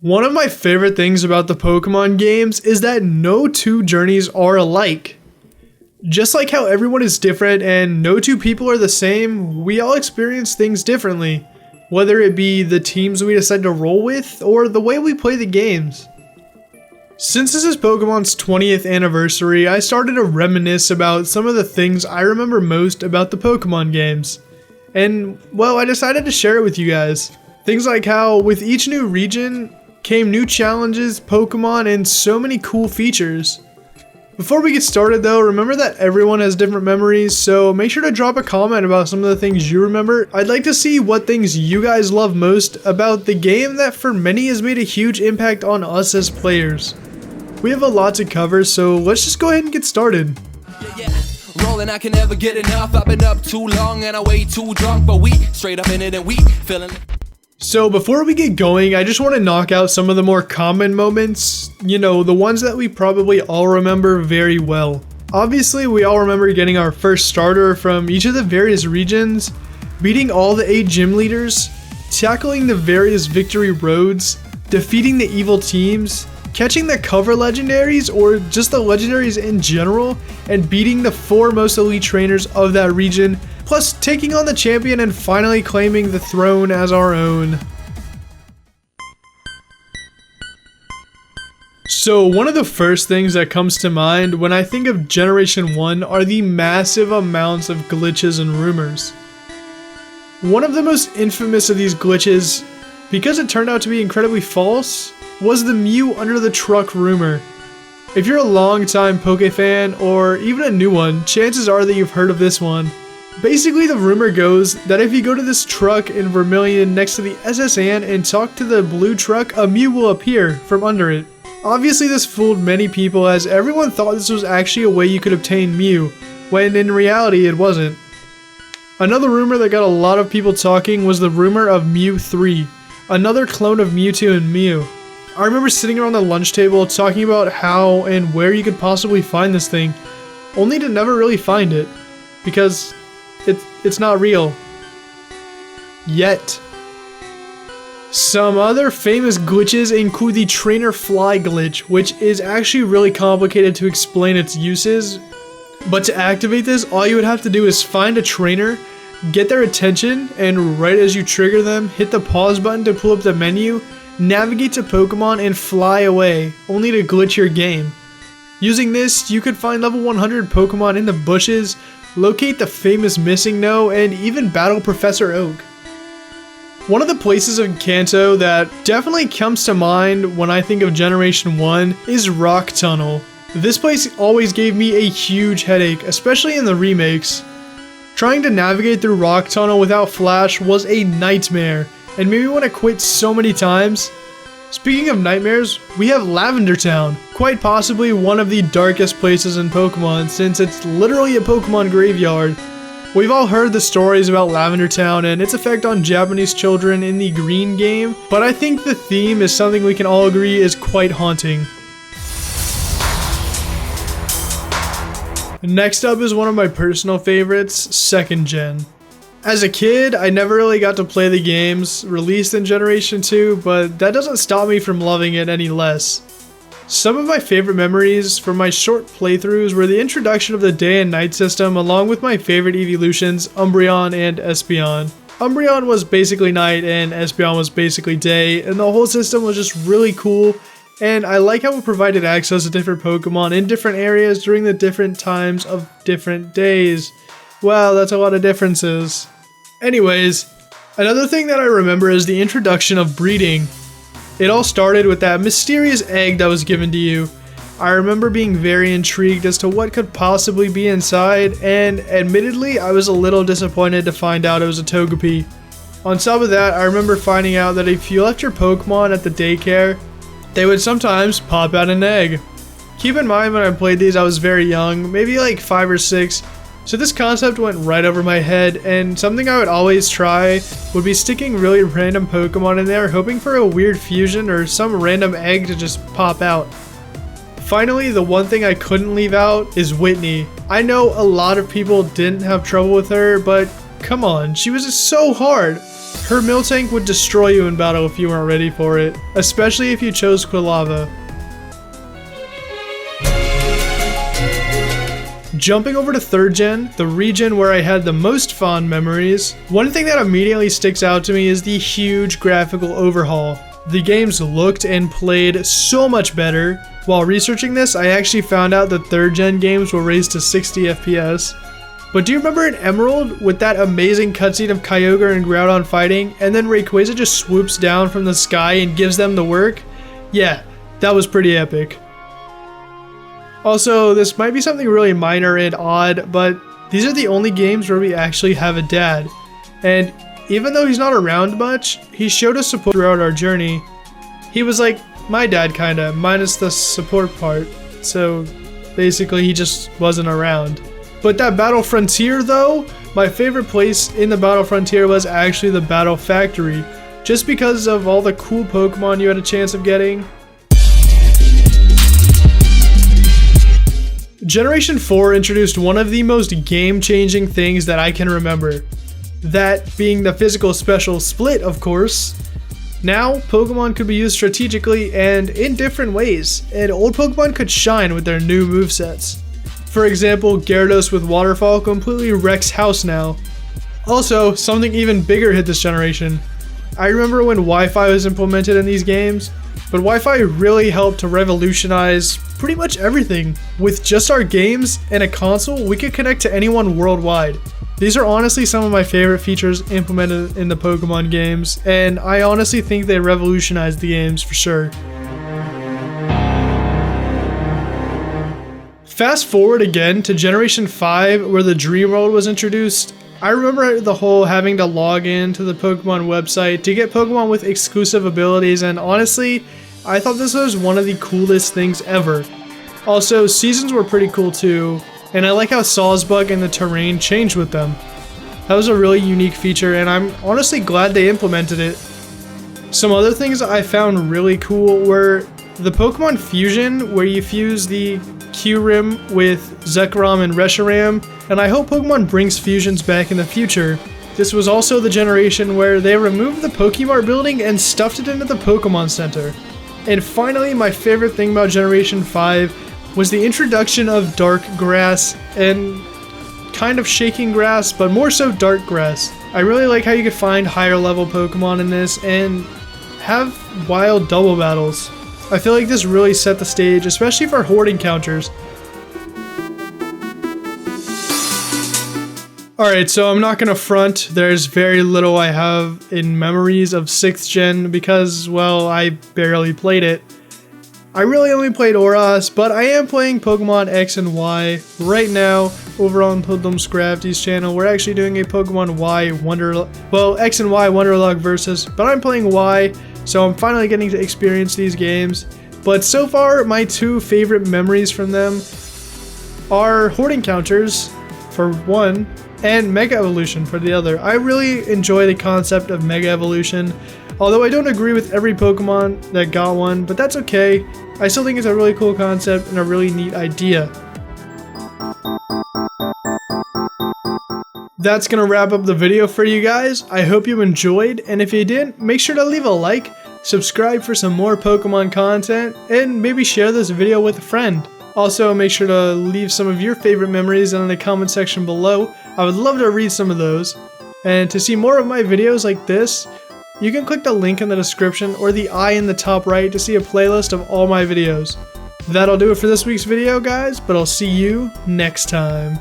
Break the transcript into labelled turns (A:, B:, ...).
A: One of my favorite things about the Pokemon games is that no two journeys are alike. Just like how everyone is different and no two people are the same, we all experience things differently, whether it be the teams we decide to roll with or the way we play the games. Since this is Pokemon's 20th anniversary, I started to reminisce about some of the things I remember most about the Pokemon games. And, well, I decided to share it with you guys. Things like how with each new region came new challenges, Pokemon, and so many cool features. Before we get started though, remember that everyone has different memories, so make sure to drop a comment about some of the things you remember. I'd like to see what things you guys love most about the game that for many has made a huge impact on us as players. We have a lot to cover, so let's just go ahead and get started.
B: Rolling, I can never get enough. I've been up too long and I way too drunk, but we straight up in it and we feeling it.
A: So before we get going, I just want to knock out some of the more common moments, you know, the ones that we probably all remember very well. Obviously, we all remember getting our first starter from each of the various regions, beating all the 8 gym leaders, tackling the various victory roads, defeating the evil teams, catching the cover legendaries or just the legendaries in general, and beating the 4 most elite trainers of that region, plus taking on the champion and finally claiming the throne as our own. So one of the first things that comes to mind when I think of Generation 1 are the massive amounts of glitches and rumors. One of the most infamous of these glitches, because it turned out to be incredibly false, was the Mew under the truck rumor. If you're a long-time Poke fan or even a new one, chances are that you've heard of this one. Basically, the rumor goes that if you go to this truck in Vermilion next to the SS Anne and talk to the blue truck, a Mew will appear from under it. Obviously, this fooled many people as everyone thought this was actually a way you could obtain Mew, when in reality it wasn't. Another rumor that got a lot of people talking was the rumor of Mew 3, another clone of Mewtwo and Mew. I remember sitting around the lunch table talking about how and where you could possibly find this thing, only to never really find it, because it's not real. Yet. Some other famous glitches include the trainer fly glitch, which is actually really complicated to explain its uses. But to activate this, all you would have to do is find a trainer, get their attention, and right as you trigger them, hit the pause button to pull up the menu, navigate to Pokemon, and fly away, only to glitch your game. Using this, you could find level 100 Pokemon in the bushes, locate the famous missing No, and even battle Professor Oak. One of the places in Kanto that definitely comes to mind when I think of Generation 1 is Rock Tunnel. This place always gave me a huge headache, especially in the remakes. Trying to navigate through Rock Tunnel without Flash was a nightmare, and made me want to quit so many times. Speaking of nightmares, we have Lavender Town, quite possibly one of the darkest places in Pokemon since it's literally a Pokemon graveyard. We've all heard the stories about Lavender Town and its effect on Japanese children in the Green game, but I think the theme is something we can all agree is quite haunting. Next up is one of my personal favorites, 2nd Gen. As a kid, I never really got to play the games released in Generation 2, but that doesn't stop me from loving it any less. Some of my favorite memories from my short playthroughs were the introduction of the day and night system along with my favorite evolutions, Umbreon and Espeon. Umbreon was basically night and Espeon was basically day, and the whole system was just really cool, and I like how it provided access to different Pokemon in different areas during the different times of different days. Wow, that's a lot of differences. Anyways, another thing that I remember is the introduction of breeding. It all started with that mysterious egg that was given to you. I remember being very intrigued as to what could possibly be inside, and admittedly, I was a little disappointed to find out it was a Togepi. On top of that, I remember finding out that if you left your Pokemon at the daycare, they would sometimes pop out an egg. Keep in mind when I played these, I was very young, maybe like 5 or 6, so this concept went right over my head, and something I would always try would be sticking really random Pokemon in there, hoping for a weird fusion or some random egg to just pop out. Finally, the one thing I couldn't leave out is Whitney. I know a lot of people didn't have trouble with her, but come on, she was just so hard. Her Miltank would destroy you in battle if you weren't ready for it, especially if you chose Quilava. Jumping over to 3rd gen, the region where I had the most fond memories, one thing that immediately sticks out to me is the huge graphical overhaul. The games looked and played so much better. While researching this, I actually found out that 3rd gen games were raised to 60 FPS. But do you remember in Emerald with that amazing cutscene of Kyogre and Groudon fighting, and then Rayquaza just swoops down from the sky and gives them the work? Yeah, that was pretty epic. Also, this might be something really minor and odd, but these are the only games where we actually have a dad. And even though he's not around much, he showed us support throughout our journey. He was like my dad kinda, minus the support part. So basically he just wasn't around. But that Battle Frontier though, my favorite place in the Battle Frontier was actually the Battle Factory. Just because of all the cool Pokemon you had a chance of getting. Generation 4 introduced one of the most game-changing things that I can remember. That being the physical special split, of course. Now, Pokemon could be used strategically and in different ways, and old Pokemon could shine with their new movesets. For example, Gyarados with Waterfall completely wrecks house now. Also, something even bigger hit this generation. I remember when Wi-Fi was implemented in these games, but Wi-Fi really helped to revolutionize pretty much everything. With just our games and a console, we could connect to anyone worldwide. These are honestly some of my favorite features implemented in the Pokemon games, and I honestly think they revolutionized the games for sure. Fast forward again to Generation 5 where the Dream World was introduced. I remember the whole having to log in to the Pokemon website to get Pokemon with exclusive abilities, and honestly, I thought this was one of the coolest things ever. Also, seasons were pretty cool too, and I like how Sawsbuck and the terrain changed with them. That was a really unique feature, and I'm honestly glad they implemented it. Some other things I found really cool were the Pokemon Fusion, where you fuse the Kyurem with Zekrom and Reshiram, and I hope Pokemon brings fusions back in the future. This was also the generation where they removed the Pokemart building and stuffed it into the Pokemon Center. And finally, my favorite thing about Generation 5 was the introduction of Dark Grass and kind of Shaking Grass, but more so Dark Grass. I really like how you could find higher level Pokemon in this and have wild double battles. I feel like this really set the stage, especially for horde encounters. Alright, so I'm not gonna front, there's very little I have in memories of 6th gen because, well, I barely played it. I really only played Oras, but I am playing Pokemon X and Y right now over on Hoodlums Crafty's channel. We're actually doing a Pokemon Y X and Y Wonderluck versus, but I'm playing Y, so I'm finally getting to experience these games. But so far, my two favorite memories from them are horde encounters, for one, and Mega Evolution for the other. I really enjoy the concept of Mega Evolution, although I don't agree with every Pokemon that got one, but that's okay. I still think it's a really cool concept and a really neat idea. That's gonna wrap up the video for you guys. I hope you enjoyed, and if you did, make sure to leave a like, subscribe for some more Pokemon content, and maybe share this video with a friend. Also, make sure to leave some of your favorite memories in the comment section below. I would love to read some of those. And to see more of my videos like this, you can click the link in the description or the eye in the top right to see a playlist of all my videos. That'll do it for this week's video, guys, but I'll see you next time.